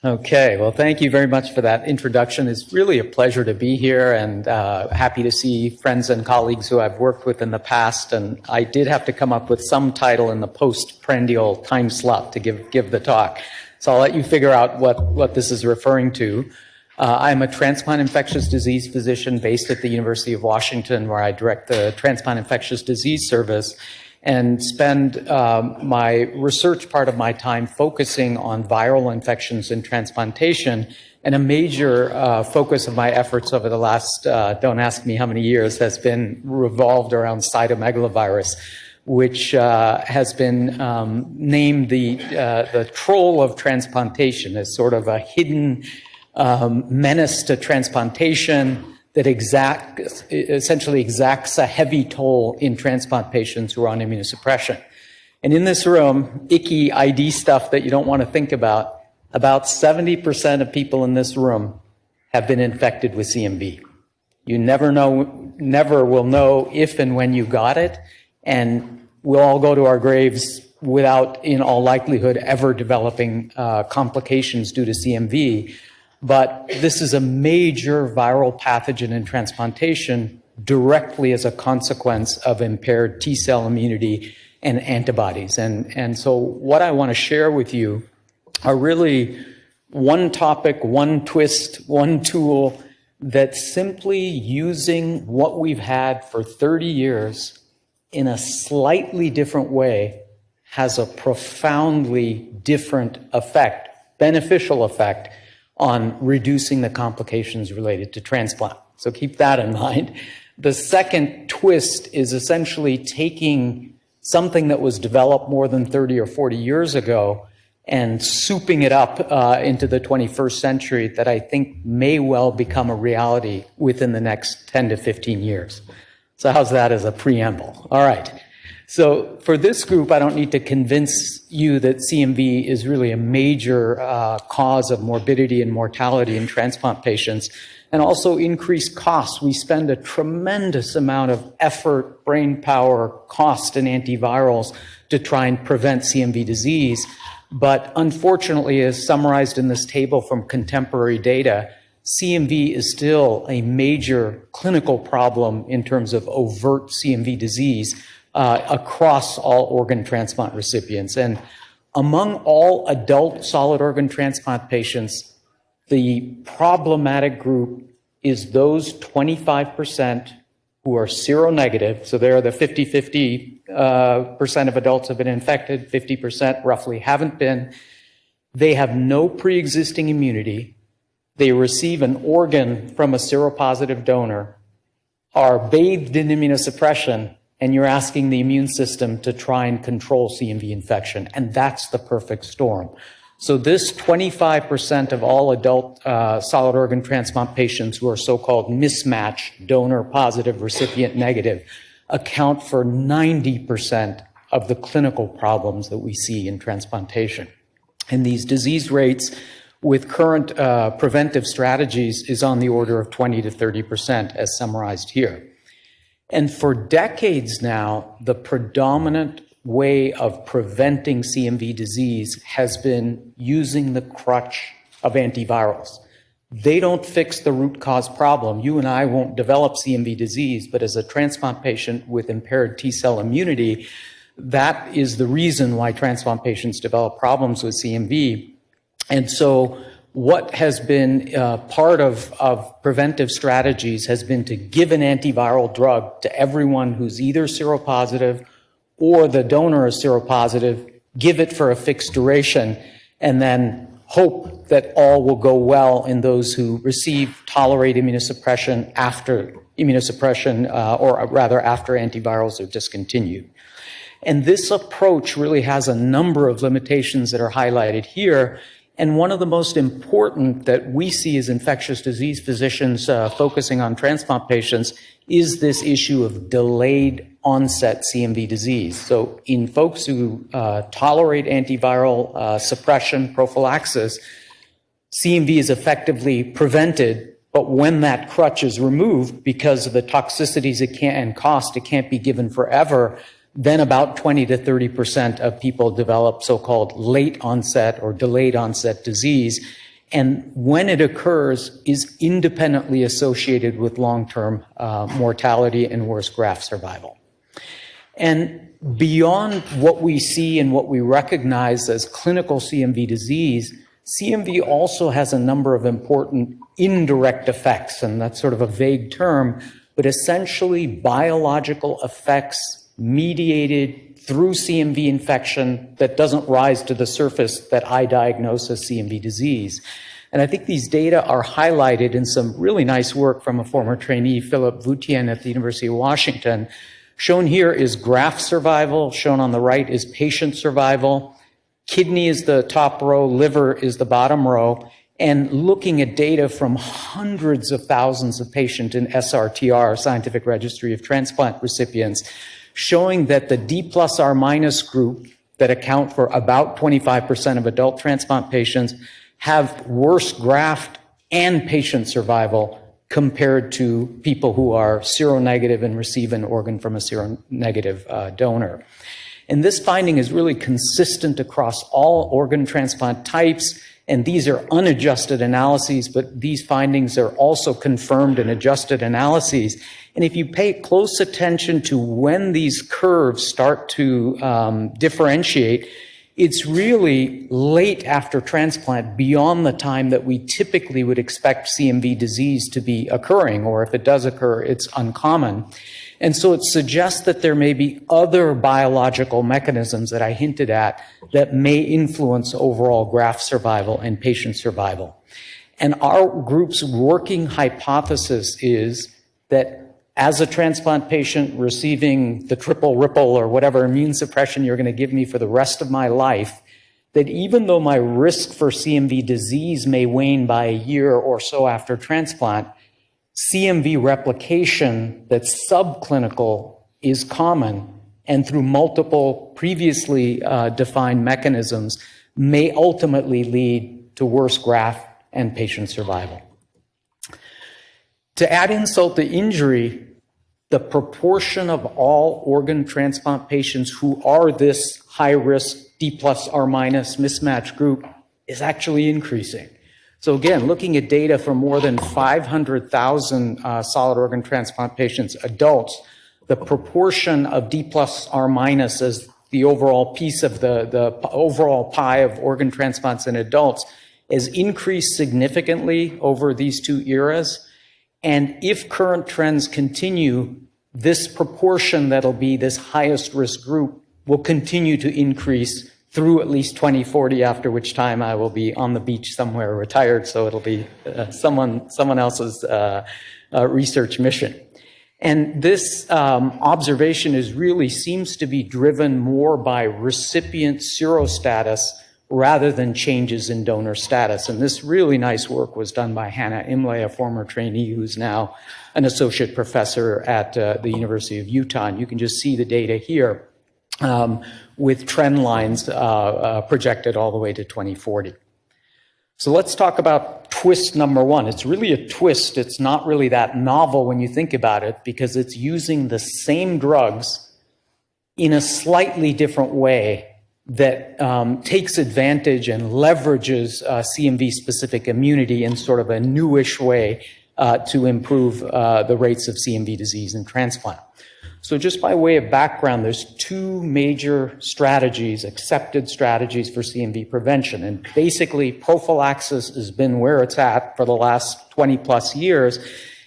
Okay, well, thank you very much for that introduction. It's really a pleasure to be here, and happy to see friends and colleagues who I've worked with in the past. And I did have to come up with some title in the post-prendial time slot to give the talk. So I'll let you figure out what this is referring to. I'm a transplant infectious disease physician based at the University of Washington, where I direct the Transplant Infectious Disease Service, and spend my research part of my time focusing on viral infections in transplantation. And a major focus of my efforts over the last, don't ask me how many years, has been revolved around cytomegalovirus, which has been named the troll of transplantation, as sort of a hidden menace to transplantation that essentially exacts a heavy toll in transplant patients who are on immunosuppression. And in this room, icky ID stuff that you don't want to think about 70% of people in this room have been infected with CMV. You never will know if and when you got it, and we'll all go to our graves without, in all likelihood, ever developing complications due to CMV. But this is a major viral pathogen in transplantation directly as a consequence of impaired T-cell immunity and antibodies. And so what I want to share with you are really one topic, one twist, one tool that's simply using what we've had for 30 years in a slightly different way has a profoundly different effect, beneficial effect, on reducing the complications related to transplant. So keep that in mind. The second twist is essentially taking something that was developed more than 30 or 40 years ago and souping it up into the 21st century that I think may well become a reality within the next 10 to 15 years. So how's that as a preamble? All right. So for this group, I don't need to convince you that CMV is really a major cause of morbidity and mortality in transplant patients, and also increased costs. We spend a tremendous amount of effort, brain power, cost in antivirals to try and prevent CMV disease. But unfortunately, as summarized in this table from contemporary data, CMV is still a major clinical problem in terms of overt CMV disease across all organ transplant recipients. And among all adult solid organ transplant patients, the problematic group is those 25% who are seronegative. So they're the 50-50% of adults have been infected, 50% roughly haven't been. They have no pre-existing immunity. They receive an organ from a seropositive donor, are bathed in immunosuppression, and you're asking the immune system to try and control CMV infection. And that's the perfect storm. So this 25% of all adult solid organ transplant patients who are so-called mismatch, donor positive, recipient negative, account for 90% of the clinical problems that we see in transplantation. And these disease rates with current preventive strategies is on the order of 20 to 30%, as summarized here. And for decades now, the predominant way of preventing CMV disease has been using the crutch of antivirals. They don't fix the root cause problem. You and I won't develop CMV disease, but as a transplant patient with impaired T-cell immunity, that is the reason why transplant patients develop problems with CMV. And so what has been part of preventive strategies has been to give an antiviral drug to everyone who's either seropositive or the donor is seropositive, give it for a fixed duration, and then hope that all will go well in those who tolerate immunosuppression after immunosuppression, or rather after antivirals are discontinued. And this approach really has a number of limitations that are highlighted here. And one of the most important that we see as infectious disease physicians focusing on transplant patients is this issue of delayed onset CMV disease. So in folks who tolerate antiviral suppression prophylaxis, CMV is effectively prevented But when that crutch is removed, because of the toxicities and cost, it can't be given forever, then about 20 to 30% of people develop so-called late onset or delayed onset disease. And when it occurs, is independently associated with long-term mortality and worse graft survival. And beyond what we see and what we recognize as clinical CMV disease, CMV also has a number of important indirect effects, and that's sort of a vague term, but essentially biological effects mediated through CMV infection that doesn't rise to the surface that I diagnose as CMV disease. And I think these data are highlighted in some really nice work from a former trainee, Philip Voutien at the University of Washington. Shown here is graft survival. Shown on the right is patient survival. Kidney is the top row, liver is the bottom row. And looking at data from hundreds of thousands of patients in SRTR, Scientific Registry of Transplant Recipients, showing that the D+R- group that account for about 25% of adult transplant patients have worse graft and patient survival compared to people who are seronegative and receive an organ from a seronegative donor. And this finding is really consistent across all organ transplant types, and these are unadjusted analyses, but these findings are also confirmed in adjusted analyses. And if you pay close attention to when these curves start to differentiate, it's really late after transplant, beyond the time that we typically would expect CMV disease to be occurring, or if it does occur, it's uncommon. And so it suggests that there may be other biological mechanisms that I hinted at that may influence overall graft survival and patient survival. And our group's working hypothesis is that as a transplant patient receiving the triple ripple or whatever immune suppression you're going to give me for the rest of my life, that even though my risk for CMV disease may wane by a year or so after transplant, CMV replication that's subclinical is common, and through multiple previously defined mechanisms may ultimately lead to worse graft and patient survival. To add insult to injury, the proportion of all organ transplant patients who are this high-risk D+R- mismatch group is actually increasing. So again, looking at data from more than 500,000 solid organ transplant patients, adults, the proportion of D+R- as the overall piece of the overall pie of organ transplants in adults has increased significantly over these two eras. And if current trends continue, this proportion that'll be this highest risk group will continue to increase through at least 2040, after which time I will be on the beach somewhere retired, so it'll be someone else's research mission. And this observation seems to be driven more by recipient serostatus rather than changes in donor status. And this really nice work was done by Hannah Imlay, a former trainee who's now an associate professor at the University of Utah. And you can just see the data here with trend lines projected all the way to 2040. So let's talk about twist number one. It's really a twist. It's not really that novel when you think about it, because it's using the same drugs in a slightly different way that takes advantage and leverages CMV-specific immunity in sort of a newish way to improve the rates of CMV disease in transplant. So just by way of background, there's two major strategies, accepted strategies for CMV prevention. And basically, prophylaxis has been where it's at for the last 20 plus years.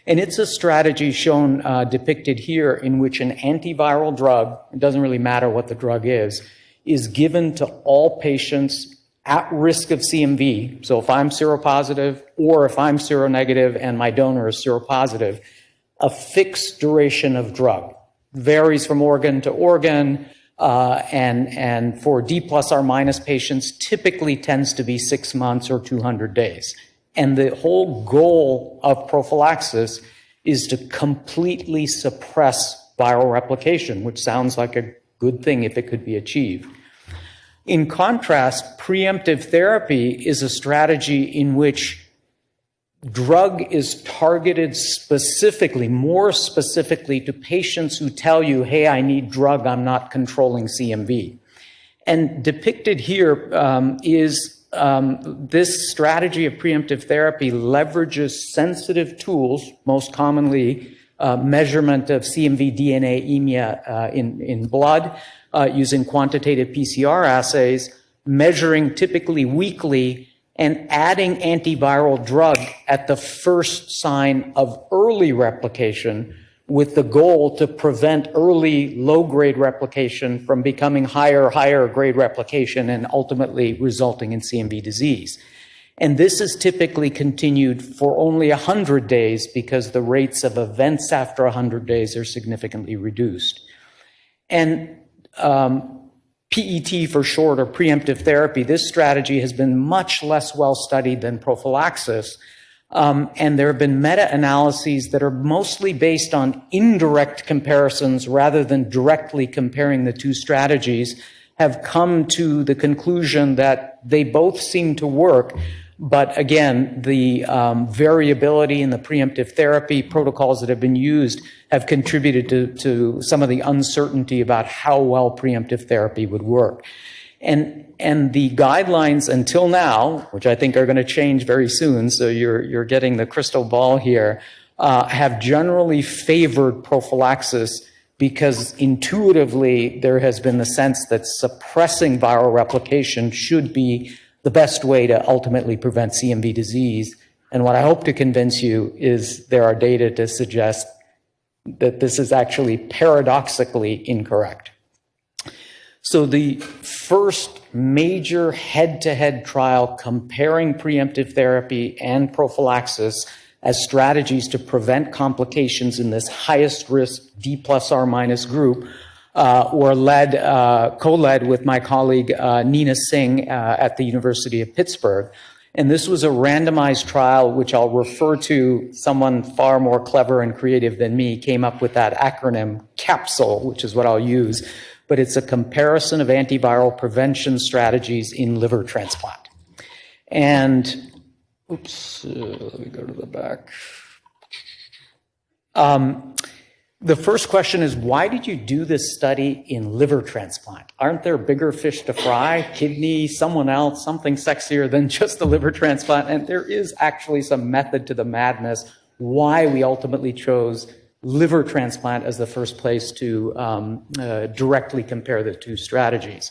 And it's a strategy shown, depicted here, in which an antiviral drug, it doesn't really matter what the drug is given to all patients at risk of CMV. So if I'm seropositive or if I'm seronegative and my donor is seropositive, a fixed duration of drug. Varies from organ to organ, and for D+R- patients typically tends to be 6 months or 200 days. And the whole goal of prophylaxis is to completely suppress viral replication, which sounds like a good thing if it could be achieved. In contrast, preemptive therapy is a strategy in which drug is targeted specifically, more specifically to patients who tell you, hey, I need drug, I'm not controlling CMV. And depicted here is this strategy of preemptive therapy leverages sensitive tools, most commonly measurement of CMV DNA emia in blood using quantitative PCR assays, measuring typically weekly, and adding antiviral drug at the first sign of early replication with the goal to prevent early low-grade replication from becoming higher grade replication and ultimately resulting in CMV disease. And this is typically continued for only 100 days because the rates of events after 100 days are significantly reduced. And PET for short, or preemptive therapy, this strategy has been much less well studied than prophylaxis. And there have been meta-analyses that are mostly based on indirect comparisons rather than directly comparing the two strategies, have come to the conclusion that they both seem to work. But again, the variability in the preemptive therapy protocols that have been used have contributed to some of the uncertainty about how well preemptive therapy would work. And the guidelines until now, which I think are going to change very soon, so you're getting the crystal ball here, have generally favored prophylaxis because intuitively there has been the sense that suppressing viral replication should be the best way to ultimately prevent CMV disease. And what I hope to convince you is there are data to suggest that this is actually paradoxically incorrect. So the first major head-to-head trial comparing preemptive therapy and prophylaxis as strategies to prevent complications in this highest risk D+R- group were co-led with my colleague Nina Singh at the University of Pittsburgh. And this was a randomized trial, which I'll refer to. Someone far more clever and creative than me came up with that acronym CAPSULE, which is what I'll use. But it's a comparison of antiviral prevention strategies in liver transplant. And, oops, let me go to the back. The first question is, why did you do this study in liver transplant? Aren't there bigger fish to fry? Kidney, someone else, something sexier than just the liver transplant? And there is actually some method to the madness why we ultimately chose liver transplant as the first place to directly compare the two strategies.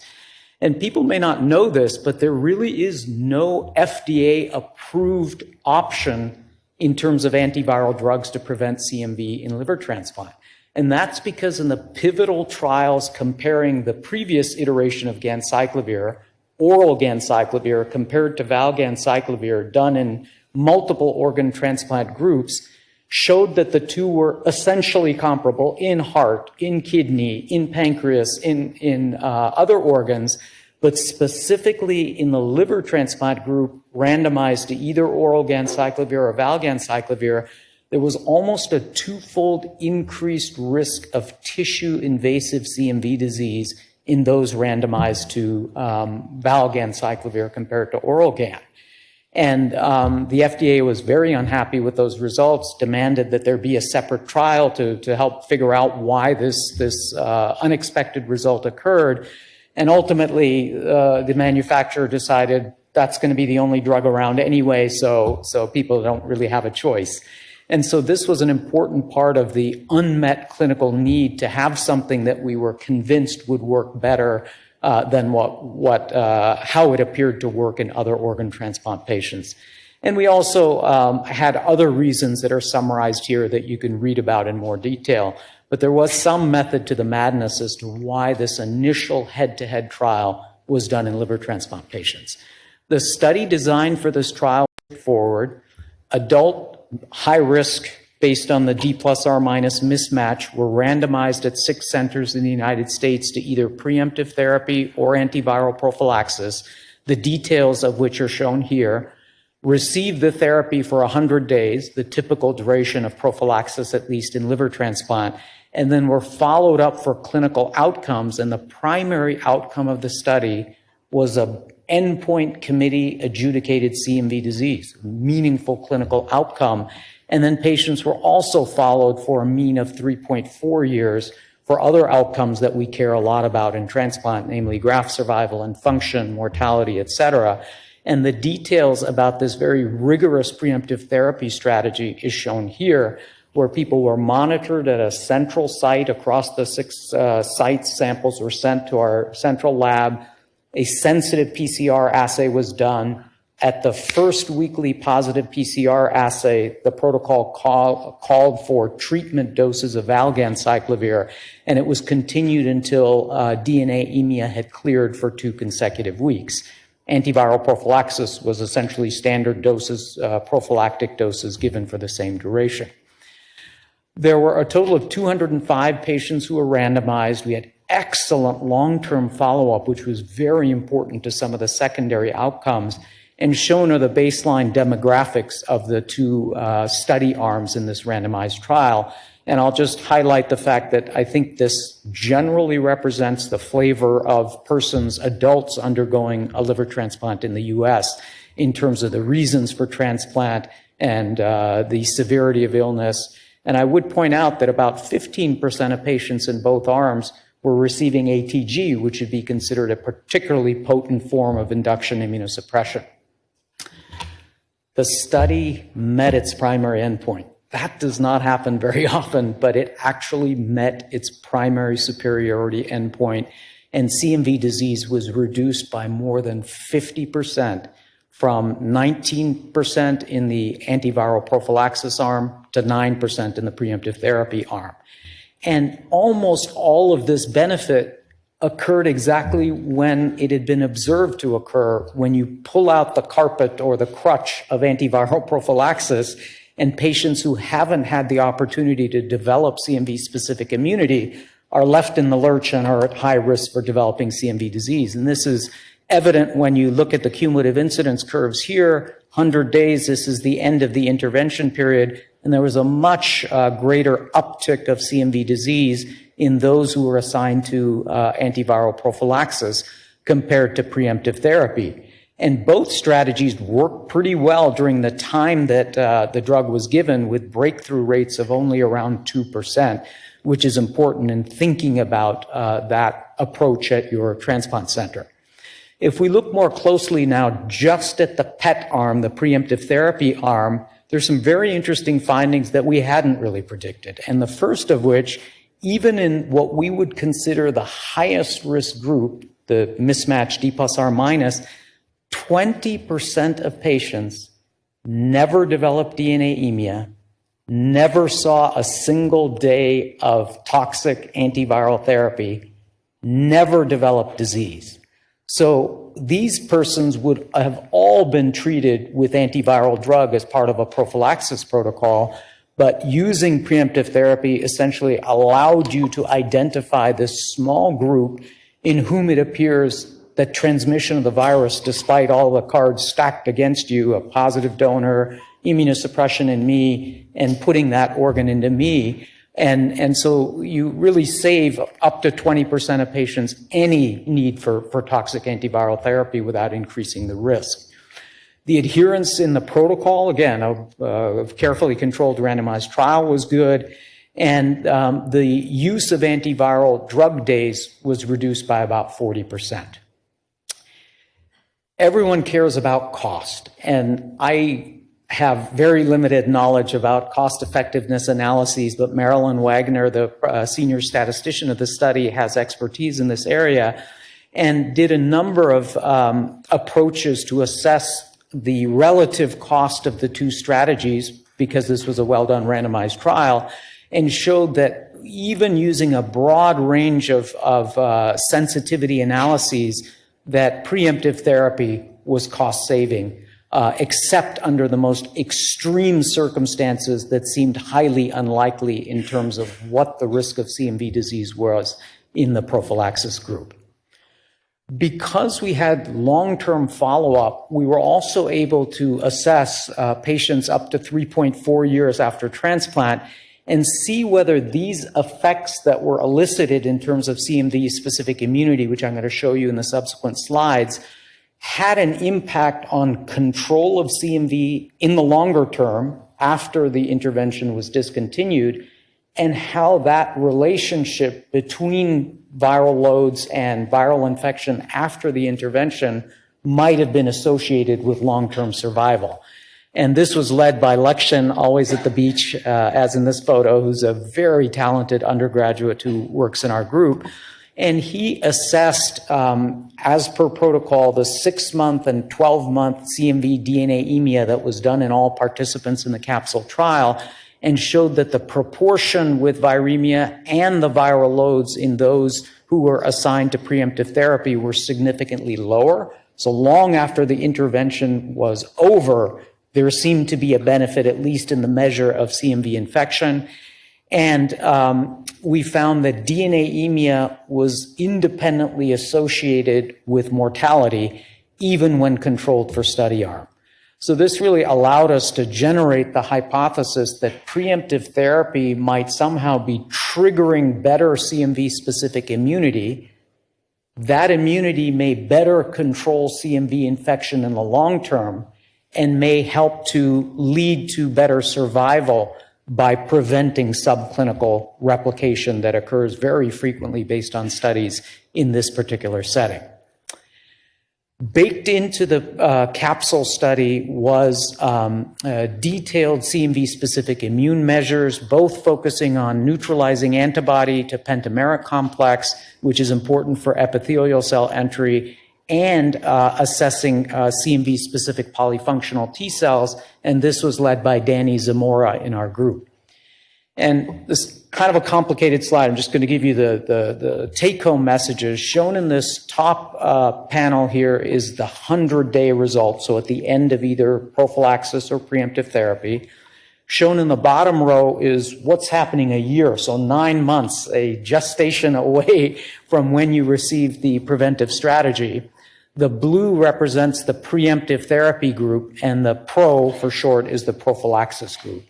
And people may not know this, but there really is no FDA-approved option in terms of antiviral drugs to prevent CMV in liver transplant. And that's because in the pivotal trials comparing the previous iteration of ganciclovir, oral ganciclovir compared to valganciclovir done in multiple organ transplant groups, showed that the two were essentially comparable in heart, in kidney, in pancreas, in other organs, but specifically in the liver transplant group randomized to either oral ganciclovir or valganciclovir, there was almost a twofold increased risk of tissue invasive CMV disease in those randomized to valganciclovir compared to oral GAN. And the FDA was very unhappy with those results, demanded that there be a separate trial to help figure out why this unexpected result occurred. And ultimately, the manufacturer decided that's going to be the only drug around anyway, so people don't really have a choice. And so this was an important part of the unmet clinical need to have something that we were convinced would work better than how it appeared to work in other organ transplant patients. And we also had other reasons that are summarized here that you can read about in more detail. But there was some method to the madness as to why this initial head-to-head trial was done in liver transplant patients. The study design for this trial forward, adult high risk based on the D+R- mismatch were randomized at 6 centers in the United States to either preemptive therapy or antiviral prophylaxis, the details of which are shown here, received the therapy for 100 days, the typical duration of prophylaxis, at least in liver transplant, and then were followed up for clinical outcomes. And the primary outcome of the study was a endpoint committee adjudicated CMV disease, meaningful clinical outcome. And then patients were also followed for a mean of 3.4 years for other outcomes that we care a lot about in transplant, namely graft survival and function, mortality, et cetera. And the details about this very rigorous preemptive therapy strategy is shown here, where people were monitored at a central site across the 6 sites. Samples were sent to our central lab. A sensitive PCR assay was done. At the first weekly positive PCR assay, the protocol called for treatment doses of valganciclovir, and it was continued until DNA emia had cleared for 2 consecutive weeks. Antiviral prophylaxis was essentially standard doses, prophylactic doses given for the same duration. There were a total of 205 patients who were randomized. We had excellent long-term follow-up, which was very important to some of the secondary outcomes. And shown are the baseline demographics of the 2 study arms in this randomized trial. And I'll just highlight the fact that I think this generally represents the flavor of persons, adults undergoing a liver transplant in the US in terms of the reasons for transplant and the severity of illness. And I would point out that about 15% of patients in both arms were receiving ATG, which would be considered a particularly potent form of induction immunosuppression. The study met its primary endpoint. That does not happen very often, but it actually met its primary superiority endpoint, and CMV disease was reduced by more than 50%, from 19% in the antiviral prophylaxis arm to 9% in the preemptive therapy arm. And almost all of this benefit occurred exactly when it had been observed to occur, when you pull out the carpet or the crutch of antiviral prophylaxis, and patients who haven't had the opportunity to develop CMV-specific immunity are left in the lurch and are at high risk for developing CMV disease. And this is evident when you look at the cumulative incidence curves here. 100 days, this is the end of the intervention period, and there was a much greater uptick of CMV disease in those who were assigned to antiviral prophylaxis compared to preemptive therapy. And both strategies worked pretty well during the time that the drug was given, with breakthrough rates of only around 2%, which is important in thinking about that approach at your transplant center. If we look more closely now just at the PET arm, the preemptive therapy arm, there's some very interesting findings that we hadn't really predicted. And the first of which, even in what we would consider the highest risk group, the mismatched D plus R minus, 20% of patients never developed DNA emia, never saw a single day of toxic antiviral therapy, never developed disease. So these persons would have all been treated with antiviral drug as part of a prophylaxis protocol, but using preemptive therapy essentially allowed you to identify this small group in whom it appears that transmission of the virus, despite all the cards stacked against you, a positive donor, immunosuppression in me, and putting that organ into me. And so you really save up to 20% of patients any need for toxic antiviral therapy without increasing the risk. The adherence in the protocol, again, a carefully controlled randomized trial was good. And the use of antiviral drug days was reduced by about 40%. Everyone cares about cost, and I have very limited knowledge about cost effectiveness analyses, but Marilyn Wagner, the senior statistician of the study, has expertise in this area and did a number of approaches to assess the relative cost of the 2 strategies, because this was a well-done randomized trial, and showed that even using a broad range of sensitivity analyses, that preemptive therapy was cost-saving, except under the most extreme circumstances that seemed highly unlikely in terms of what the risk of CMV disease was in the prophylaxis group. Because we had long-term follow-up, we were also able to assess patients up to 3.4 years after transplant and see whether these effects that were elicited in terms of CMV-specific immunity, which I'm going to show you in the subsequent slides, had an impact on control of CMV in the longer term after the intervention was discontinued, and how that relationship between viral loads and viral infection after the intervention might have been associated with long-term survival. And this was led by Lakshan, always at the beach, as in this photo, who's a very talented undergraduate who works in our group. And he assessed, as per protocol, the 6-month and 12-month CMV DNA emia that was done in all participants in the capsule trial, and showed that the proportion with viremia and the viral loads in those who were assigned to preemptive therapy were significantly lower. So long after the intervention was over, there seemed to be a benefit, at least in the measure of CMV infection. And we found that DNA emia was independently associated with mortality, even when controlled for study arm. So this really allowed us to generate the hypothesis that preemptive therapy might somehow be triggering better CMV-specific immunity. That immunity may better control CMV infection in the long term and may help to lead to better survival by preventing subclinical replication that occurs very frequently based on studies in this particular setting. Baked into the capsule study was detailed CMV-specific immune measures, both focusing on neutralizing antibody to pentameric complex, which is important for epithelial cell entry, and assessing CMV-specific polyfunctional T cells, and this was led by Danny Zamora in our group. And this is kind of a complicated slide. I'm just going to give you the take-home messages. Shown in this top panel here is the 100-day result, so at the end of either prophylaxis or preemptive therapy. Shown in the bottom row is what's happening a year, so 9 months, a gestation away from when you received the preventive strategy. The blue represents the preemptive therapy group, and the PRO, for short, is the prophylaxis group.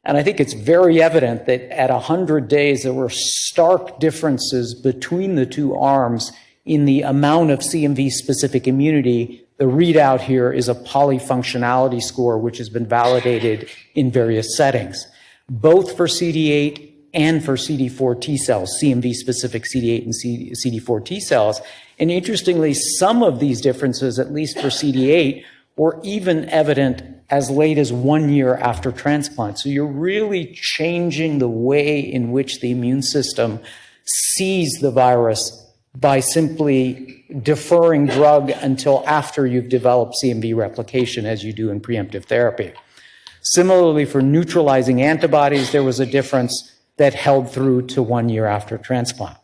And I think it's very evident that at 100 days, there were stark differences between the two arms in the amount of CMV-specific immunity. The readout here is a polyfunctionality score, which has been validated in various settings, both for CD8 and for CD4 T cells, CMV-specific CD8 and CD4 T cells. And interestingly, some of these differences, at least for CD8, were even evident as late as 1 year after transplant. So you're really changing the way in which the immune system sees the virus by simply deferring drug until after you've developed CMV replication, as you do in preemptive therapy. Similarly, for neutralizing antibodies, there was a difference that held through to 1 year after transplant.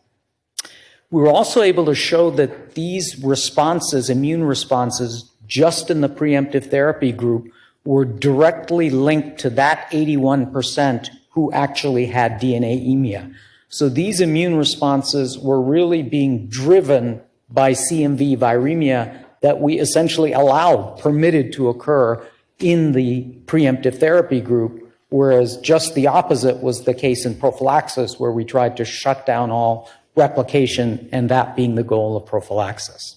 We were also able to show that these responses, immune responses, just in the preemptive therapy group, were directly linked to that 81% who actually had DNA emia. So these immune responses were really being driven by CMV viremia that we essentially allowed, permitted to occur in the preemptive therapy group, whereas just the opposite was the case in prophylaxis, where we tried to shut down all replication, and that being the goal of prophylaxis.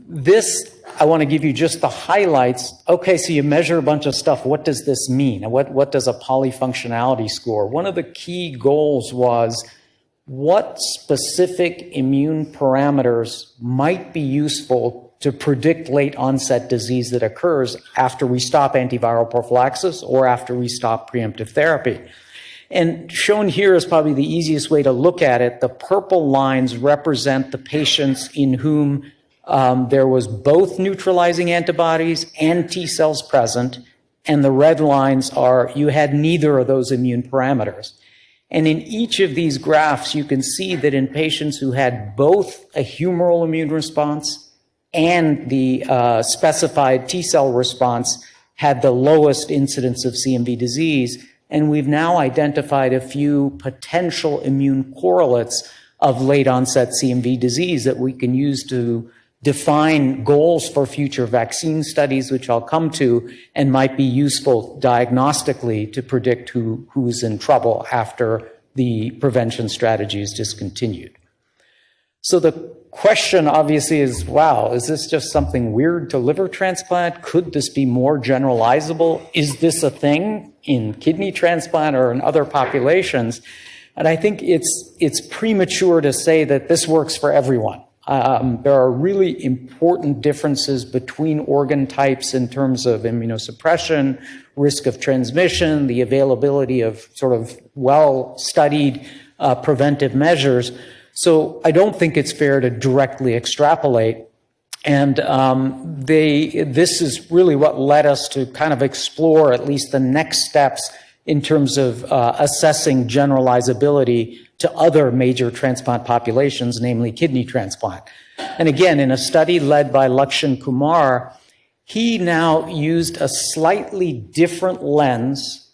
This, I want to give you just the highlights. Okay, so you measure a bunch of stuff. What does this mean? What does a polyfunctionality score? One of the key goals was what specific immune parameters might be useful to predict late onset disease that occurs after we stop antiviral prophylaxis or after we stop preemptive therapy. And shown here is probably the easiest way to look at it. The purple lines represent the patients in whom there was both neutralizing antibodies and T cells present, and the red lines are you had neither of those immune parameters. And in each of these graphs, you can see that in patients who had both a humoral immune response and the specified T cell response had the lowest incidence of CMV disease. And we've now identified a few potential immune correlates of late onset CMV disease that we can use to define goals for future vaccine studies, which I'll come to, and might be useful diagnostically to predict who's in trouble after the prevention strategy is discontinued. So the question obviously is, wow, is this just something weird to liver transplant? Could this be more generalizable? Is this a thing in kidney transplant or in other populations? And I think it's premature to say that this works for everyone. There are really important differences between organ types in terms of immunosuppression, risk of transmission, the availability of sort of well-studied preventive measures. So I don't think it's fair to directly extrapolate. And this is really what led us to kind of explore at least the next steps in terms of assessing generalizability to other major transplant populations, namely kidney transplant. And again, in a study led by Lakshan Kumar, he now used a slightly different lens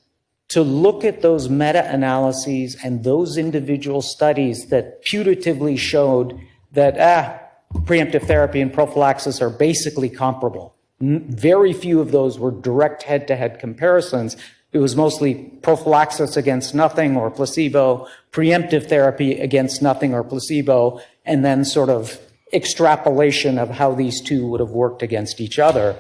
to look at those meta-analyses and those individual studies that putatively showed that preemptive therapy and prophylaxis are basically comparable. Very few of those were direct head-to-head comparisons. It was mostly prophylaxis against nothing or placebo, preemptive therapy against nothing or placebo, and then sort of extrapolation of how these two would have worked against each other.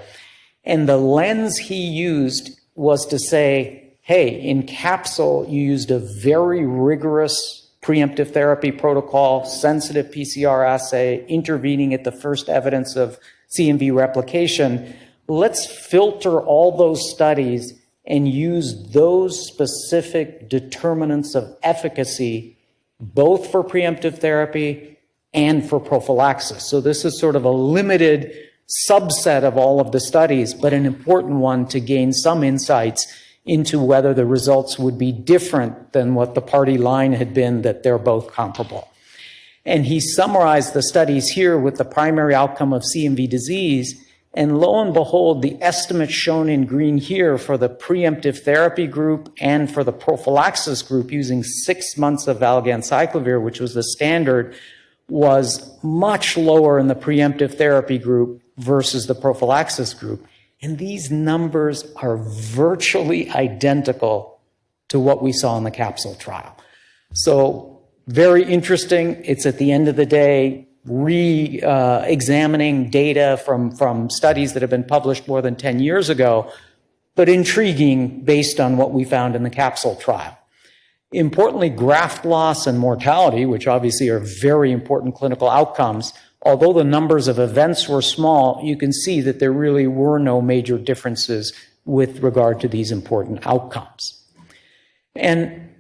And the lens he used was to say, hey, in capsule, you used a very rigorous preemptive therapy protocol, sensitive PCR assay, intervening at the first evidence of CMV replication. Let's filter all those studies and use those specific determinants of efficacy, both for preemptive therapy and for prophylaxis. So this is sort of a limited subset of all of the studies, but an important one to gain some insights into whether the results would be different than what the party line had been, that they're both comparable. And he summarized the studies here with the primary outcome of CMV disease. And lo and behold, the estimates shown in green here for the preemptive therapy group and for the prophylaxis group using 6 months of valganciclovir, which was the standard, was much lower in the preemptive therapy group versus the prophylaxis group. And these numbers are virtually identical to what we saw in the capsule trial. So very interesting. It's at the end of the day re-examining data from studies that have been published more than 10 years ago, but intriguing based on what we found in the capsule trial. Importantly, graft loss and mortality, which obviously are very important clinical outcomes, although the numbers of events were small, you can see that there really were no major differences with regard to these important outcomes. And,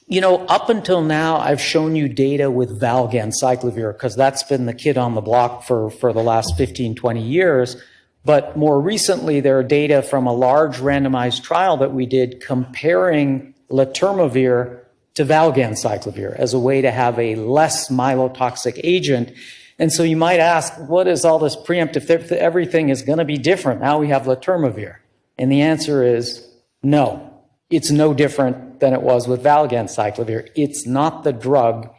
you know, up until now, I've shown you data with valganciclovir because that's been the kid on the block for the last 15, 20 years. But more recently, there are data from a large randomized trial that we did comparing letermovir to valganciclovir as a way to have a less myelotoxic agent. And so you might ask, what is all this preemptive? Everything is going to be different. Now we have letermovir. And the answer is no. It's no different than it was with valganciclovir. It's not the drug.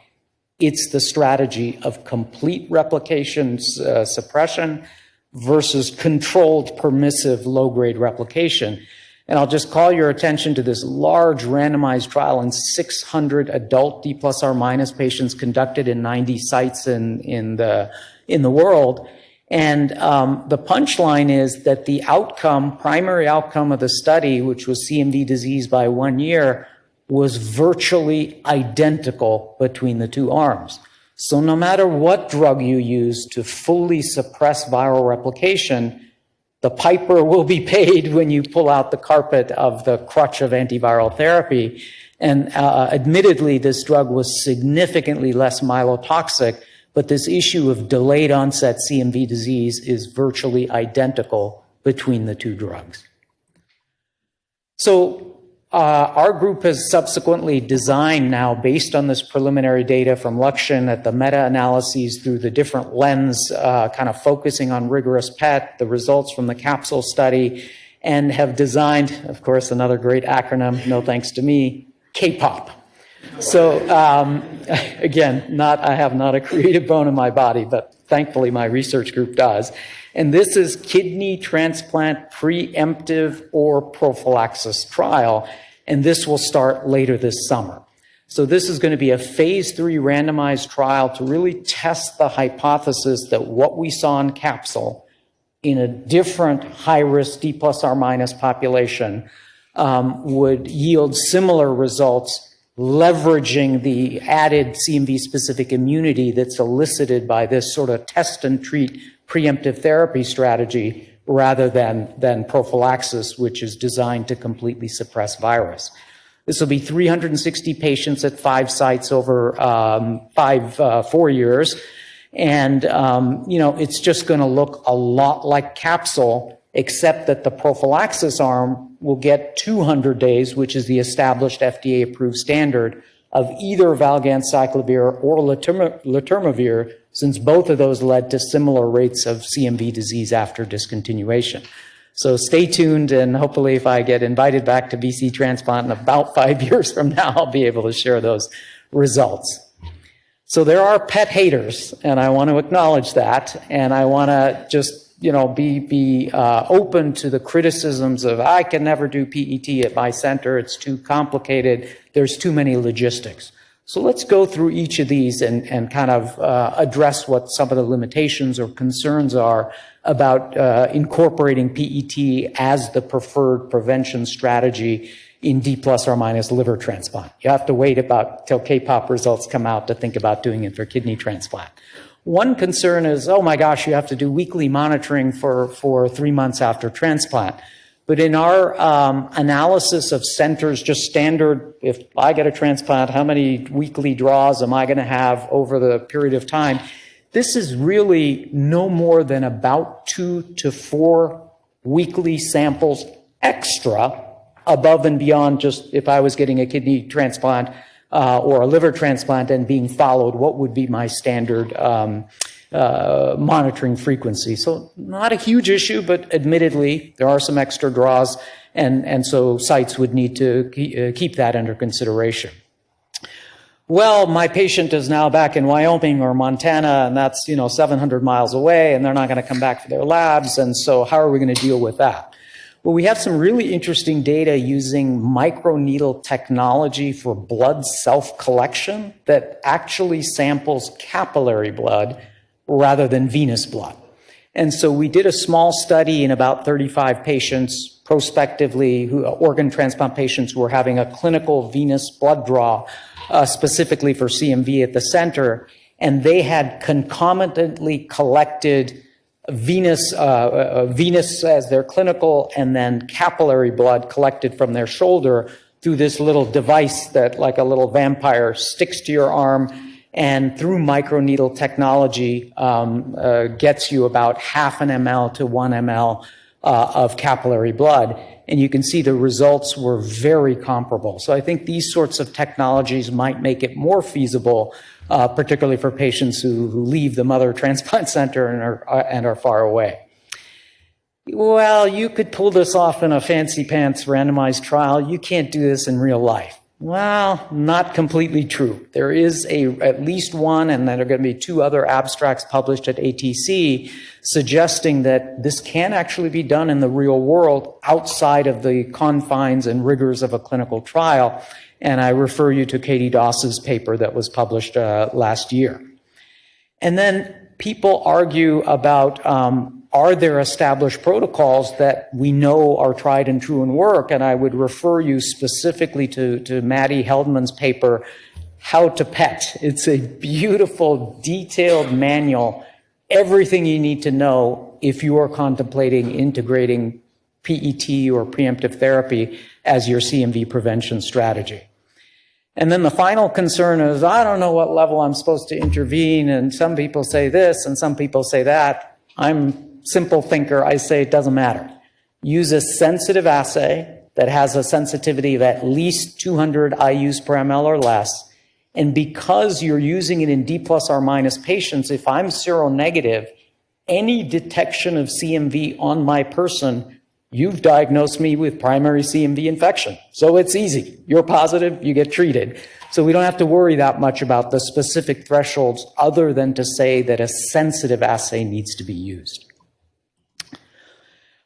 It's the strategy of complete replication suppression versus controlled permissive low-grade replication. And I'll just call your attention to this large randomized trial in 600 adult D plus R minus patients conducted in 90 sites in the world. And the punchline is that the outcome, primary outcome of the study, which was CMV disease by 1 year, was virtually identical between the two arms. So no matter what drug you use to fully suppress viral replication, the piper will be paid when you pull out the carpet of the crutch of antiviral therapy. And admittedly, this drug was significantly less myelotoxic, but this issue of delayed onset CMV disease is virtually identical between the two drugs. So our group has subsequently designed now, based on this preliminary data from Lakshan at the meta-analyses through the different lens, kind of focusing on rigorous PET, the results from the capsule study, and have designed, of course, another great acronym, no thanks to me, K-pop. So again, I have not a creative bone in my body, but thankfully my research group does. And this is kidney transplant preemptive or prophylaxis trial, and this will start later this summer. So this is going to be a phase 3 randomized trial to really test the hypothesis that what we saw in capsule in a different high-risk D plus R minus population would yield similar results, leveraging the added CMV-specific immunity that's elicited by this sort of test and treat preemptive therapy strategy rather than prophylaxis, which is designed to completely suppress virus. This will be 360 patients at 5 sites over 4 years. And, it's just going to look a lot like capsule, except that the prophylaxis arm will get 200 days, which is the established FDA-approved standard of either valganciclovir or letermovir, since both of those led to similar rates of CMV disease after discontinuation. So stay tuned, and hopefully if I get invited back to BC Transplant in about 5 years from now, I'll be able to share those results. So there are pet haters, and I want to acknowledge that, and I want to just be open to the criticisms of, I can never do PET at my center, it's too complicated, there's too many logistics. So let's go through each of these and kind of address what some of the limitations or concerns are about incorporating PET as the preferred prevention strategy in D plus or minus liver transplant. You have to wait till K-pop results come out to think about doing it for kidney transplant. One concern is, oh my gosh, you have to do weekly monitoring for 3 months after transplant. But in our analysis of centers, just standard, if I get a transplant, how many weekly draws am I going to have over the period of time? This is really no more than about 2 to 4 weekly samples extra above and beyond just if I was getting a kidney transplant or a liver transplant and being followed, what would be my standard monitoring frequency. So not a huge issue, but admittedly, there are some extra draws, and so sites would need to keep that under consideration. Well, my patient is now back in Wyoming or Montana, and that's 700 miles away, and they're not going to come back for their labs, and so how are we going to deal with that? Well, we have some really interesting data using microneedle technology for blood self-collection that actually samples capillary blood rather than venous blood. And so we did a small study in about 35 patients prospectively, organ transplant patients who were having a clinical venous blood draw specifically for CMV at the center, and they had concomitantly collected venous as their clinical and then capillary blood collected from their shoulder through this little device that, like a little vampire, sticks to your arm and through microneedle technology gets you about 0.5 ml to 1 ml of capillary blood. And you can see the results were very comparable. So I think these sorts of technologies might make it more feasible, particularly for patients who leave the mother transplant center and are far away. Well, you could pull this off in a fancy pants randomized trial. You can't do this in real life. Well, not completely true. There is at least one, and then there are going to be 2 other abstracts published at ATC suggesting that this can actually be done in the real world outside of the confines and rigors of a clinical trial. And I refer you to Katie Doss's paper that was published last year. And then people argue about, are there established protocols that we know are tried and true and work? And I would refer you specifically to Maddie Heldman's paper, How to PET. It's a beautiful, detailed manual, everything you need to know if you are contemplating integrating PET or preemptive therapy as your CMV prevention strategy. And then the final concern is, I don't know what level I'm supposed to intervene, and some people say this and some people say that. I'm simple thinker, I say it doesn't matter. Use a sensitive assay that has a sensitivity of at least 200 IUs per ml or less. And because you're using it in D plus R minus patients, if I'm seronegative, any detection of CMV on my person, you've diagnosed me with primary CMV infection. So it's easy. You're positive, you get treated. So we don't have to worry that much about the specific thresholds other than to say that a sensitive assay needs to be used.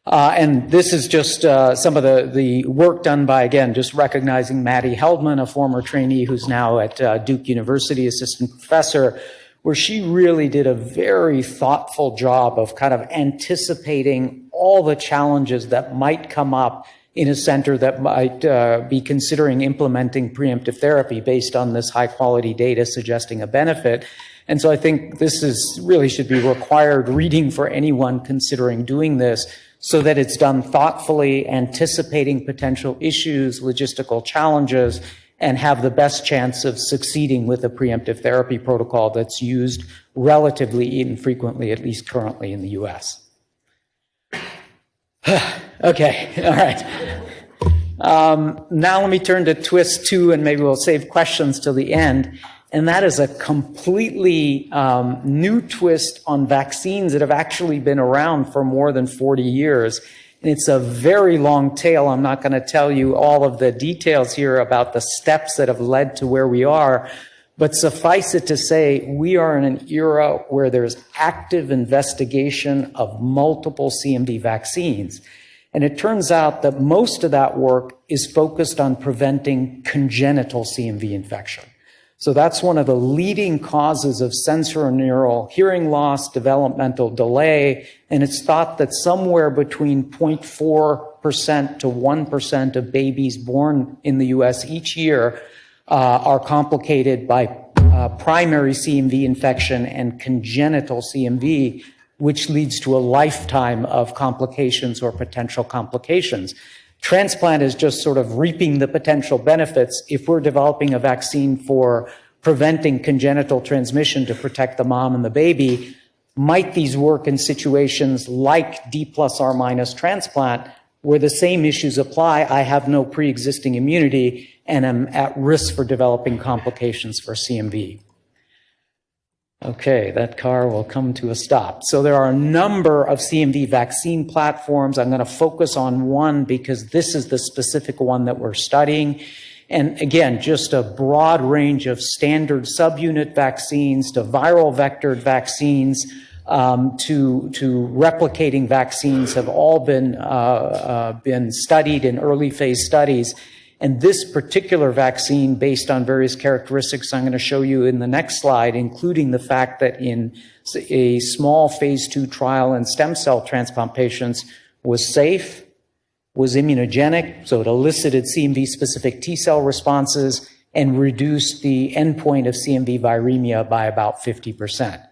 And this is just some of the work done by, again, just recognizing Maddie Heldman, a former trainee who's now at Duke University, assistant professor, where she really did a very thoughtful job of kind of anticipating all the challenges that might come up in a center that might be considering implementing preemptive therapy based on this high quality data suggesting a benefit. And so I think this is really should be required reading for anyone considering doing this, so that it's done thoughtfully, anticipating potential issues, logistical challenges, and have the best chance of succeeding with a preemptive therapy protocol that's used relatively infrequently, at least currently in the US. Okay, all right. Now let me turn to twist 2, and maybe we'll save questions till the end. And that is a completely new twist on vaccines that have actually been around for more than 40 years. And it's a very long tail. I'm not going to tell you all of the details here about the steps that have led to where we are, but suffice it to say, we are in an era where there's active investigation of multiple CMV vaccines. And it turns out that most of that work is focused on preventing congenital CMV infection. So that's one of the leading causes of sensorineural hearing loss, developmental delay, and it's thought that somewhere between 0.4% to 1% of babies born in the US each year are complicated by primary CMV infection and congenital CMV, which leads to a lifetime of complications or potential complications. Transplant is just sort of reaping the potential benefits. If we're developing a vaccine for preventing congenital transmission to protect the mom and the baby, might these work in situations like D+R- transplant, where the same issues apply? I have no pre-existing immunity and am at risk for developing complications for CMV. Okay, that car will come to a stop. So there are a number of CMV vaccine platforms. I'm going to focus on one because this is the specific one that we're studying. And again, just a broad range of standard subunit vaccines to viral vectored vaccines to replicating vaccines have all been studied in early phase studies. And this particular vaccine, based on various characteristics I'm going to show you in the next slide, including the fact that in a small phase 2 trial in stem cell transplant patients, was safe, was immunogenic, so it elicited CMV-specific T-cell responses and reduced the endpoint of CMV viremia by about 50%.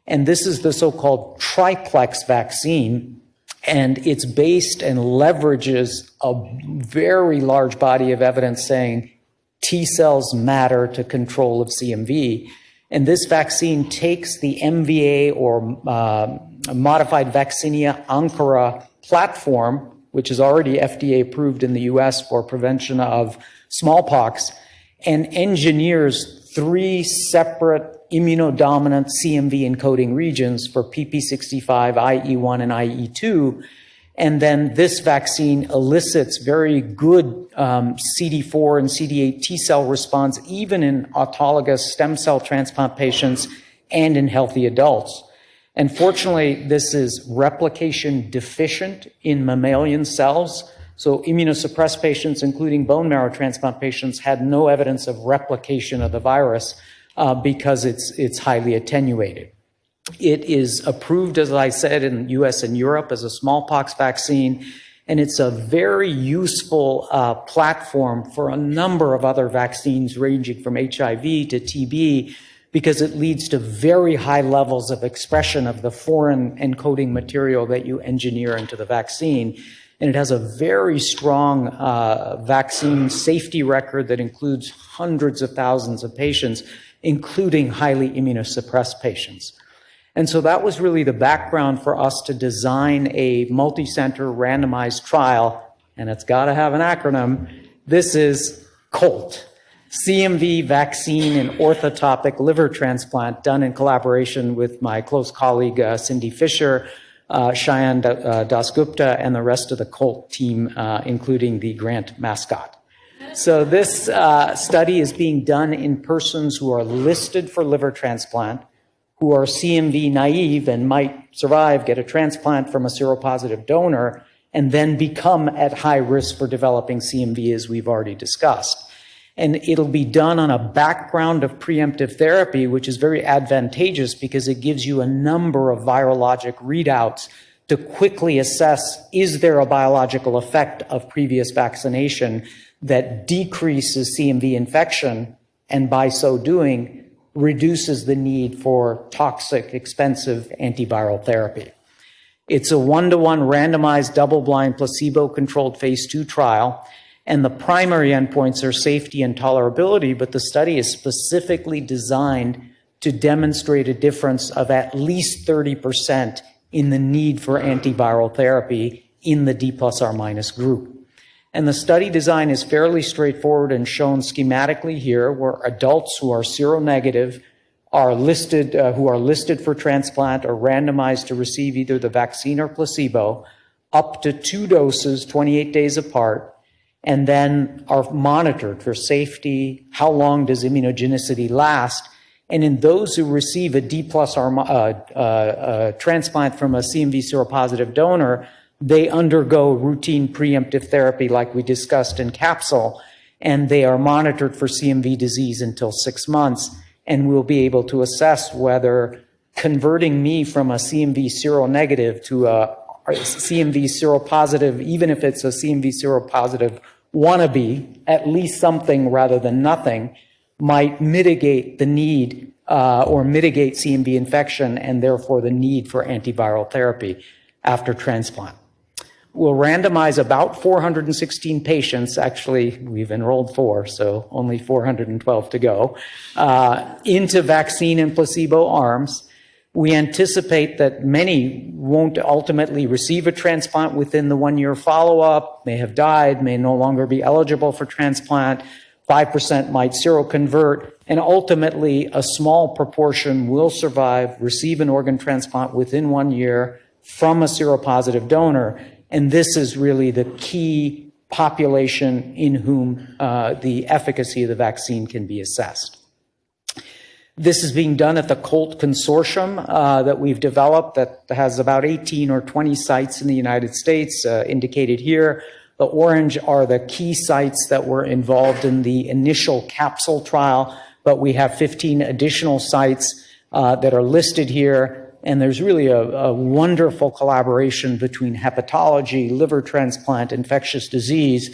And this is the so-called triplex vaccine, and it's based and leverages a very large body of evidence saying T cells matter to control of CMV. And this vaccine takes the MVA or modified Vaccinia Ankara platform, which is already FDA approved in the US for prevention of smallpox, and engineers 3 separate immunodominant CMV encoding regions for PP65, IE1, and IE2. And then this vaccine elicits very good CD4 and CD8 T cell response, even in autologous stem cell transplant patients and in healthy adults. And fortunately, this is replication deficient in mammalian cells. So immunosuppressed patients, including bone marrow transplant patients, had no evidence of replication of the virus because it's highly attenuated. It is approved, as I said, in the US and Europe as a smallpox vaccine, and it's a very useful platform for a number of other vaccines ranging from HIV to TB, because it leads to very high levels of expression of the foreign encoding material that you engineer into the vaccine. And it has a very strong vaccine safety record that includes hundreds of thousands of patients, including highly immunosuppressed patients. And so that was really the background for us to design a multi-center randomized trial, and it's got to have an acronym. This is COLT, CMV Vaccine and Orthotopic Liver Transplant, done in collaboration with my close colleague Cindy Fisher, Cheyenne Dasgupta, and the rest of the COLT team, including the grant mascot. So this study is being done in persons who are listed for liver transplant, who are CMV naive and might survive, get a transplant from a seropositive donor, and then become at high risk for developing CMV, as we've already discussed. And it'll be done on a background of preemptive therapy, which is very advantageous because it gives you a number of virologic readouts to quickly assess, is there a biological effect of previous vaccination that decreases CMV infection, and by so doing, reduces the need for toxic, expensive antiviral therapy. It's a 1-to-1 randomized double-blind placebo-controlled phase 2 trial, and the primary endpoints are safety and tolerability, but the study is specifically designed to demonstrate a difference of at least 30% in the need for antiviral therapy in the D+R- group. And the study design is fairly straightforward and shown schematically here, where adults who are seronegative are listed, who are listed for transplant are randomized to receive either the vaccine or placebo, up to 2 doses, 28 days apart, and then are monitored for safety, how long does immunogenicity last, and in those who receive a D+R transplant from a CMV seropositive donor, they undergo routine preemptive therapy like we discussed in capsule, and they are monitored for CMV disease until 6 months, and we'll be able to assess whether converting me from a CMV seronegative to a CMV seropositive, even if it's a CMV seropositive wannabe, at least something rather than nothing, might mitigate the need or mitigate CMV infection and therefore the need for antiviral therapy after transplant. We'll randomize about 416 patients. Actually, we've enrolled 4, so only 412 to go, into vaccine and placebo arms. We anticipate that many won't ultimately receive a transplant within the 1-year follow-up, may have died, may no longer be eligible for transplant. 5% might seroconvert, and ultimately a small proportion will survive, receive an organ transplant within 1 year from a seropositive donor. And this is really the key population in whom the efficacy of the vaccine can be assessed. This is being done at the COLT consortium that we've developed that has about 18 or 20 sites in the United States, indicated here. The orange are the key sites that were involved in the initial capsule trial, but we have 15 additional sites that are listed here. And there's really a wonderful collaboration between hepatology, liver transplant, infectious disease.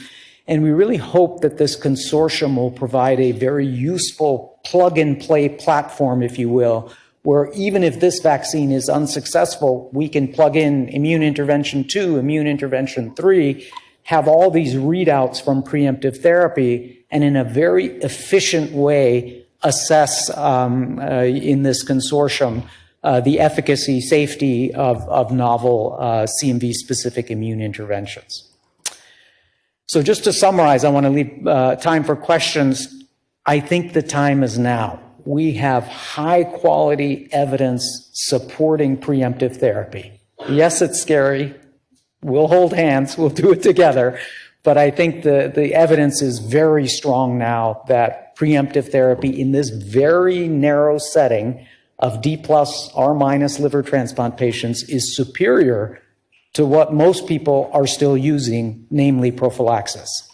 And we really hope that this consortium will provide a very useful plug-and-play platform, if you will, where even if this vaccine is unsuccessful, we can plug in immune intervention 2, immune intervention 3, have all these readouts from preemptive therapy, and in a very efficient way assess in this consortium the efficacy, safety of novel CMV-specific immune interventions. So just to summarize, I want to leave time for questions. I think the time is now. We have high-quality evidence supporting preemptive therapy. Yes, it's scary. We'll hold hands. We'll do it together. But I think the evidence is very strong now that preemptive therapy in this very narrow setting of D+R- liver transplant patients is superior to what most people are still using, namely prophylaxis.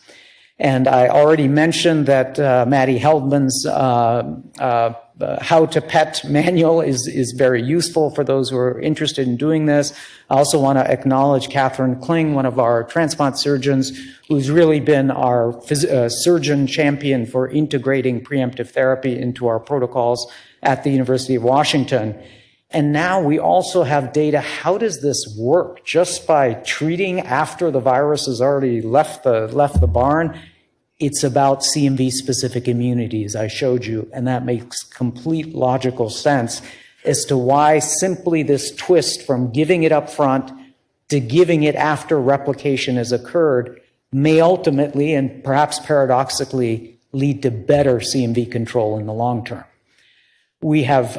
And I already mentioned that Maddie Heldman's How to PET manual is very useful for those who are interested in doing this. I also want to acknowledge Catherine Kling, one of our transplant surgeons, who's really been our surgeon champion for integrating preemptive therapy into our protocols at the University of Washington. And now we also have data. How does this work? Just by treating after the virus has already left the barn, it's about CMV-specific immunity, as I showed you, and that makes complete logical sense as to why simply this twist from giving it up front to giving it after replication has occurred may ultimately, and perhaps paradoxically, lead to better CMV control in the long term. We have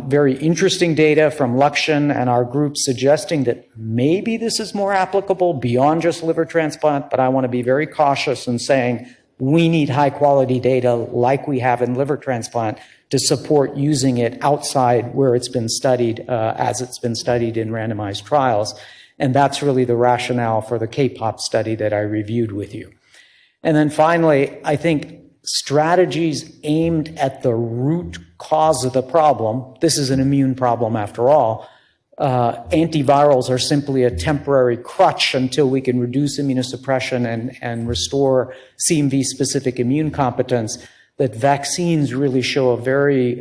very interesting data from Lakshan and our group suggesting that maybe this is more applicable beyond just liver transplant, but I want to be very cautious in saying we need high quality data like we have in liver transplant to to support using it outside where it's been studied, as it's been studied in randomized trials. And that's really the rationale for the K-pop study that I reviewed with you. And then finally, I think strategies aimed at the root cause of the problem, this is an immune problem after all, antivirals are simply a temporary crutch until we can reduce immunosuppression and restore CMV-specific immune competence, that vaccines really show a very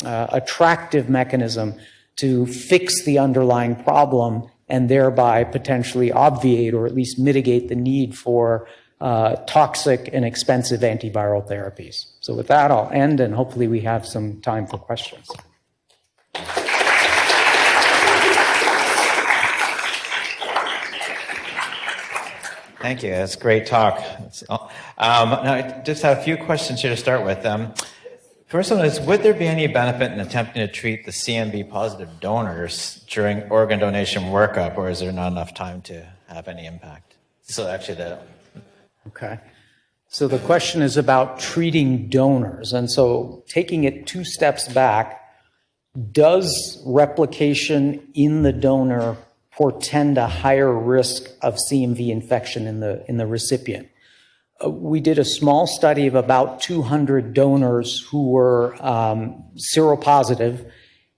attractive mechanism to fix the underlying problem and thereby potentially obviate or at least mitigate the need for toxic and expensive antiviral therapies. So with that, I'll end, and hopefully we have some time for questions. Thank you. That's a great talk. Now, I just have a few questions here to start with. First one is, would there be any benefit in attempting to treat the CMV positive donors during organ donation workup, or is there not enough time to have any impact? So actually, Okay. So the question is about treating donors. And so taking it 2 steps back, does replication in the donor portend a higher risk of CMV infection in the recipient? We did a small study of about 200 donors who were seropositive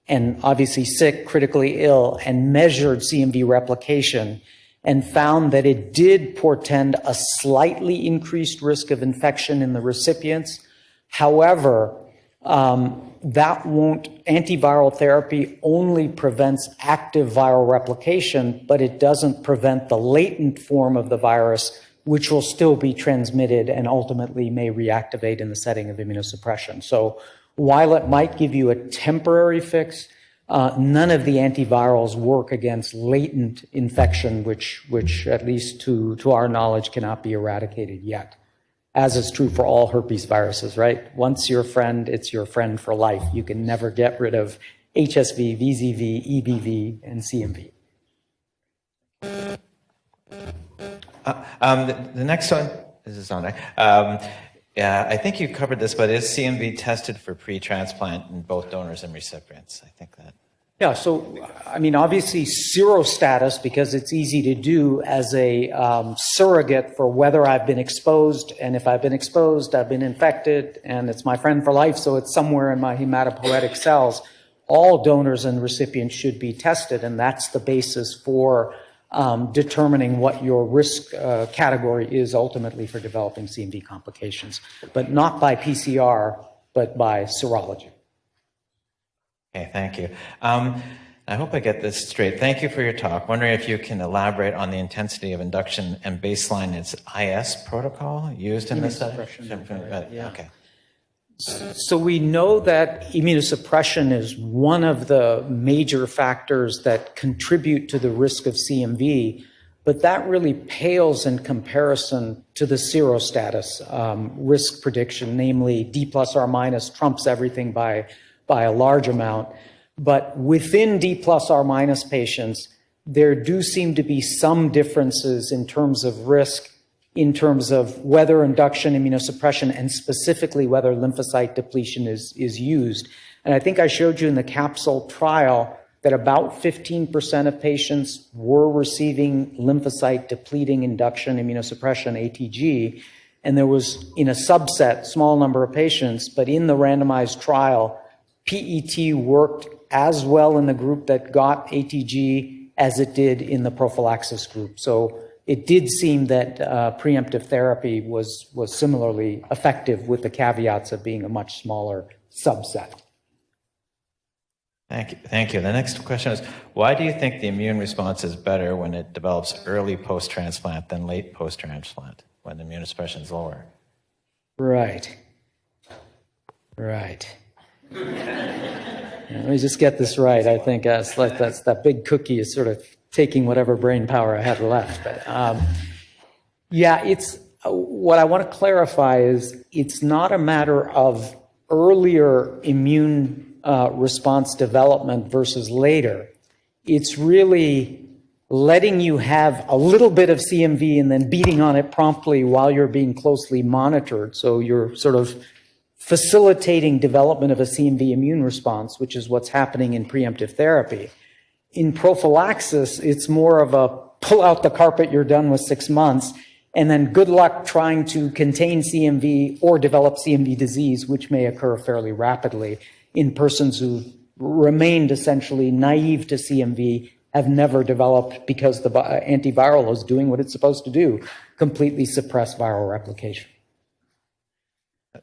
and obviously sick, critically ill, and measured CMV replication, and found that it did portend a slightly increased risk of infection in the recipients. However, antiviral therapy only prevents active viral replication, but it doesn't prevent the latent form of the virus, which will still be transmitted and ultimately may reactivate in the setting of immunosuppression. So while it might give you a temporary fix, none of the antivirals work against latent infection, which at least to our knowledge cannot be eradicated yet, as is true for all herpes viruses, right? Once your friend, it's your friend for life. You can never get rid of HSV, VZV, EBV, and CMV. The next one, this is on. Yeah, I think you covered this, but is CMV tested for pre-transplant in both donors and recipients? I think that. Yeah, so, I mean, obviously serostatus, because it's easy to do as a surrogate for whether I've been exposed, and if I've been exposed, I've been infected, and it's my friend for life, so it's somewhere in my hematopoietic cells. All donors and recipients should be tested, and that's the basis for determining what your risk category is ultimately for developing CMV complications, but not by PCR, but by serology. Okay, thank you. I hope I get this straight. Thank you for your talk. Wondering if you can elaborate on the intensity of induction and baseline its IS protocol used in this study? Yeah. Okay. So we know that immunosuppression is one of the major factors that contribute to the risk of CMV, but that really pales in comparison to the serostatus risk prediction, namely D plus R minus trumps everything by a large amount. But within D plus R minus patients, there do seem to be some differences in terms of risk, in terms of whether induction immunosuppression and specifically whether lymphocyte depletion is used. And I think I showed you in the capsule trial that about 15% of patients were receiving lymphocyte depleting induction immunosuppression, ATG, and there was, in a subset, small number of patients, but in the randomized trial, PET worked as well in the group that got ATG as it did in the prophylaxis group. So it did seem that preemptive therapy was similarly effective, with the caveats of being a much smaller subset. Thank you. Thank you. The next question is, why do you think the immune response is better when it develops early post-transplant than late post-transplant, when the immunosuppression is lower? Right. Let me just get this right. I think that's that big cookie is sort of taking whatever brain power I had left. But yeah, it's what I want to clarify is it's not a matter of earlier immune response development versus later. It's really letting you have a little bit of CMV and then beating on it promptly while you're being closely monitored. So you're sort of facilitating development of a CMV immune response, which is what's happening in preemptive therapy. In prophylaxis, it's more of a pull out the carpet, you're done with 6 months, and then good luck trying to contain CMV or develop CMV disease, which may occur fairly rapidly in persons who remained essentially naive to CMV, have never developed, because the antiviral is doing what it's supposed to do, completely suppress viral replication.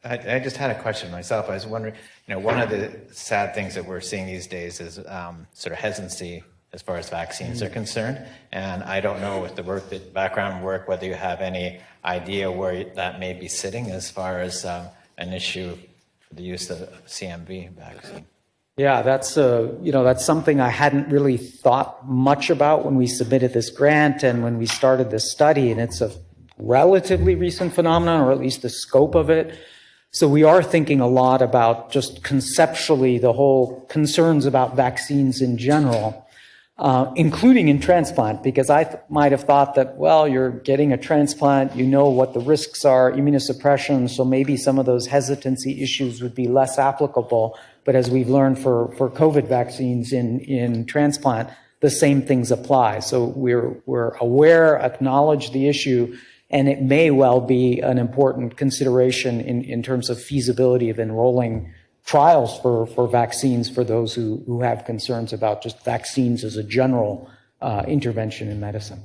I just had a question myself. I was wondering, one of the sad things that we're seeing these days is sort of hesitancy as far as vaccines are concerned. And I don't know with the background work, whether you have any idea where that may be sitting as far as an issue for the use of CMV vaccine. Yeah, that's something I hadn't really thought much about when we submitted this grant and when we started this study, and it's a relatively recent phenomenon, or at least the scope of it. So we are thinking a lot about just conceptually the whole concerns about vaccines in general, including in transplant, because I might have thought that, well, you're getting a transplant, you know what the risks are, immunosuppression, so maybe some of those hesitancy issues would be less applicable. But as we've learned for COVID vaccines in transplant, the same things apply. So we're aware, acknowledge the issue, and it may well be an important consideration in terms of feasibility of enrolling trials for vaccines for those who have concerns about just vaccines as a general intervention in medicine.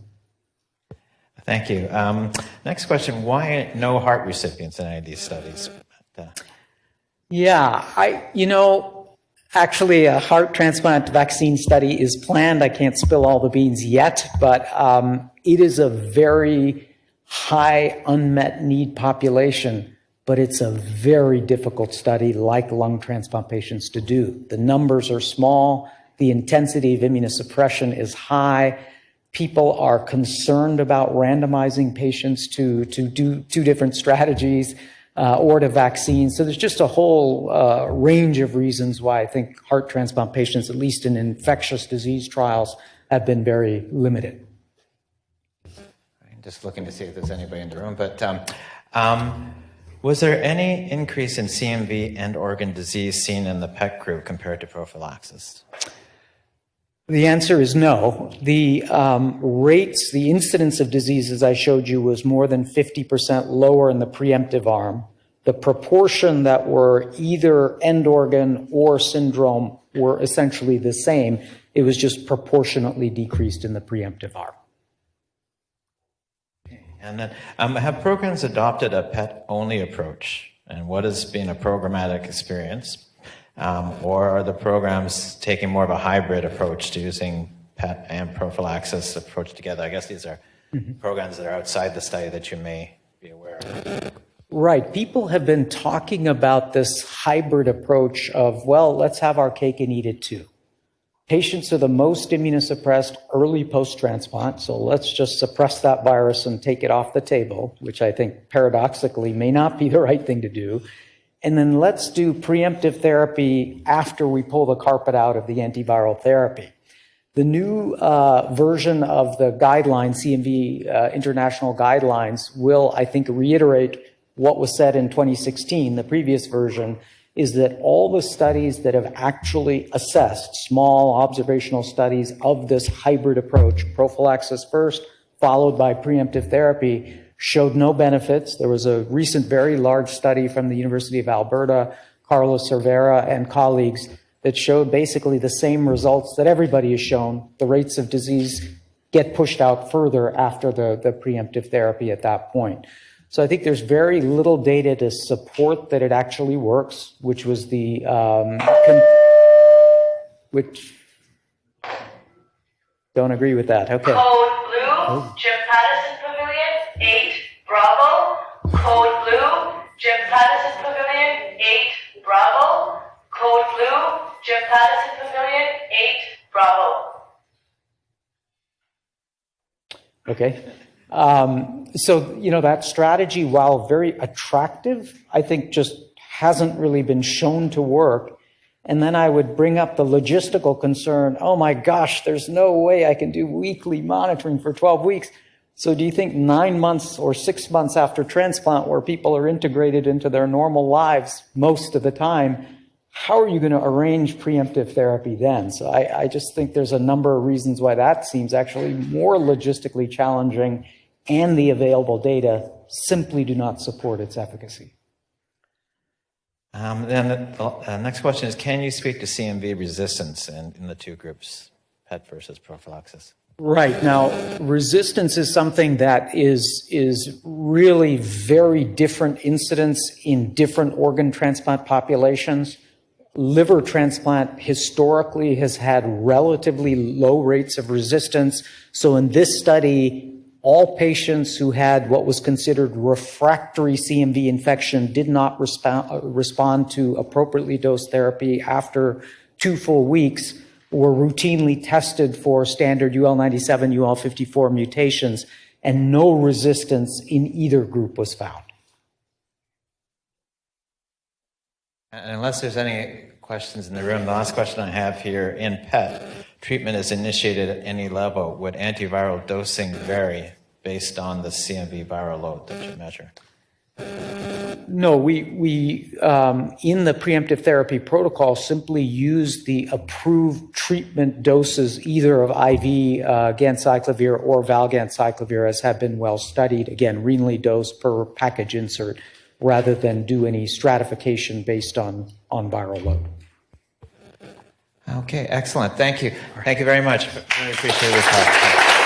Thank you. Next question, why no heart recipients in any of these studies? Yeah, actually a heart transplant vaccine study is planned. I can't spill all the beans yet, but it is a very high unmet need population, but it's a very difficult study like lung transplant patients to do. The numbers are small, the intensity of immunosuppression is high, people are concerned about randomizing patients to do two different strategies or to vaccines. So there's just a whole range of reasons why I think heart transplant patients, at least in infectious disease trials, have been very limited. Just looking to see if there's anybody in the room, but was there any increase in CMV and organ disease seen in the PET group compared to prophylaxis? The answer is no. The rates, the incidence of disease, as I showed you, was more than 50% lower in the preemptive arm. The proportion that were either end organ or syndrome were essentially the same. It was just proportionately decreased in the preemptive arm. And then, have programs adopted a PET-only approach? And what has been a programmatic experience? Or are the programs taking more of a hybrid approach to using PET and prophylaxis approach together? I guess these are programs that are outside the study that you may be aware of. Right. People have been talking about this hybrid approach of, well, let's have our cake and eat it too. Patients are the most immunosuppressed early post-transplant, so let's just suppress that virus and take it off the table, which I think paradoxically may not be the right thing to do. And then let's do preemptive therapy after we pull the carpet out of the antiviral therapy. The new version of the guidelines, CMV international guidelines, will, I think, reiterate what was said in 2016, the previous version, is that all the studies that have actually assessed, small observational studies of this hybrid approach, prophylaxis first, followed by preemptive therapy, showed no benefits. There was a recent very large study from the University of Alberta, Carlos Cervera and colleagues, that showed basically the same results that everybody has shown. The rates of disease get pushed out further after the preemptive therapy at that point. So I think there's very little data to support that it actually works, which was the, which, don't agree with that, okay. Code blue, Jim Patterson Pavilion, 8, Bravo. Code blue, Jim Patterson Pavilion, 8, Bravo. Code blue, Jim Patterson Pavilion, 8, Bravo. Okay. So, that strategy, while very attractive, I think just hasn't really been shown to work. And then I would bring up the logistical concern, oh my gosh, there's no way I can do weekly monitoring for 12 weeks. So do you think 9 months or 6 months after transplant, where people are integrated into their normal lives most of the time, how are you going to arrange preemptive therapy then? So I just think there's a number of reasons why that seems actually more logistically challenging, and the available data simply do not support its efficacy. Then the next question is, can you speak to CMV resistance in the two groups, PET versus prophylaxis? Right. Now, resistance is something that is really very different incidence in different organ transplant populations. Liver transplant historically has had relatively low rates of resistance. So in this study, all patients who had what was considered refractory CMV infection did not respond to appropriately dosed therapy after 2 full weeks, were routinely tested for standard UL97, UL54 mutations, and no resistance in either group was found. And unless there's any questions in the room, the last question I have here, in PET, treatment is initiated at any level. Would antiviral dosing vary based on the CMV viral load that you measure? No, we in the preemptive therapy protocol simply use the approved treatment doses either of IV ganciclovir or valganciclovir, as have been well studied, again, renally dosed per package insert, rather than do any stratification based on viral load. Okay, excellent. Thank you. Thank you very much. Really appreciate your talk.